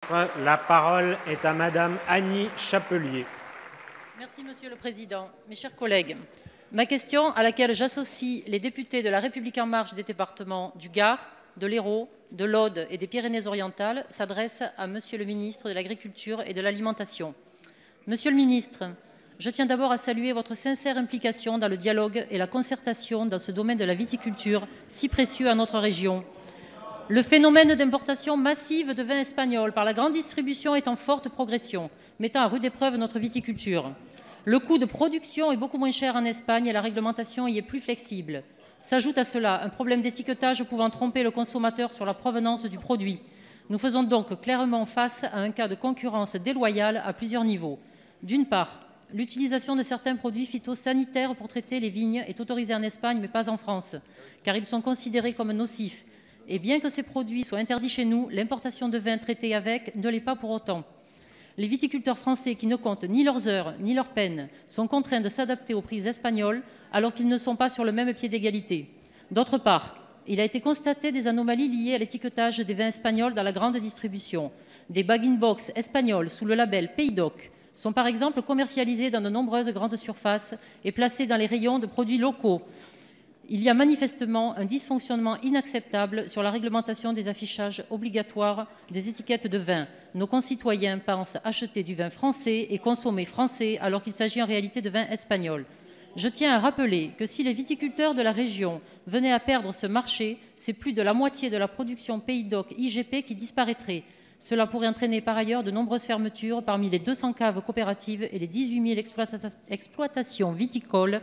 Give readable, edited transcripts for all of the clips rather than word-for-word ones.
La parole est à Madame Annie Chapelier. Merci, Monsieur le Président. Mes chers collègues, ma question, à laquelle j'associe les députés de La République En Marche des départements du Gard, de l'Hérault, de l'Aude et des Pyrénées-Orientales, s'adresse à Monsieur le ministre de l'Agriculture et de l'Alimentation. Monsieur le ministre, je tiens d'abord à saluer votre sincère implication dans le dialogue et la concertation dans ce domaine de la viticulture, si précieux à notre région. Le phénomène d'importation massive de vin espagnol par la grande distribution est en forte progression, mettant à rude épreuve notre viticulture. Le coût de production est beaucoup moins cher en Espagne et la réglementation y est plus flexible. S'ajoute à cela un problème d'étiquetage pouvant tromper le consommateur sur la provenance du produit. Nous faisons donc clairement face à un cas de concurrence déloyale à plusieurs niveaux. D'une part, l'utilisation de certains produits phytosanitaires pour traiter les vignes est autorisée en Espagne mais pas en France, car ils sont considérés comme nocifs. Et bien que ces produits soient interdits chez nous, l'importation de vins traités avec ne l'est pas pour autant. Les viticulteurs français qui ne comptent ni leurs heures ni leurs peines sont contraints de s'adapter aux prix espagnols alors qu'ils ne sont pas sur le même pied d'égalité. D'autre part, il a été constaté des anomalies liées à l'étiquetage des vins espagnols dans la grande distribution. Des bag-in-box espagnols sous le label Pays d'Oc sont par exemple commercialisés dans de nombreuses grandes surfaces et placés dans les rayons de produits locaux. Il y a manifestement un dysfonctionnement inacceptable sur la réglementation des affichages obligatoires des étiquettes de vin. Nos concitoyens pensent acheter du vin français et consommer français alors qu'il s'agit en réalité de vin espagnol. Je tiens à rappeler que si les viticulteurs de la région venaient à perdre ce marché, c'est plus de la moitié de la production Pays d'Oc IGP qui disparaîtrait. Cela pourrait entraîner par ailleurs de nombreuses fermetures parmi les 200 caves coopératives et les 18 000 exploitations viticoles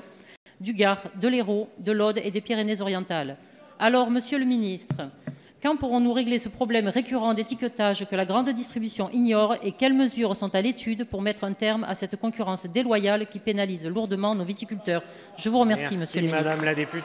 du Gard, de l'Hérault, de l'Aude et des Pyrénées-Orientales. Alors, Monsieur le ministre, quand pourrons-nous régler ce problème récurrent d'étiquetage que la grande distribution ignore et quelles mesures sont à l'étude pour mettre un terme à cette concurrence déloyale qui pénalise lourdement nos viticulteurs? Je vous remercie, Monsieur le ministre. Madame la députée.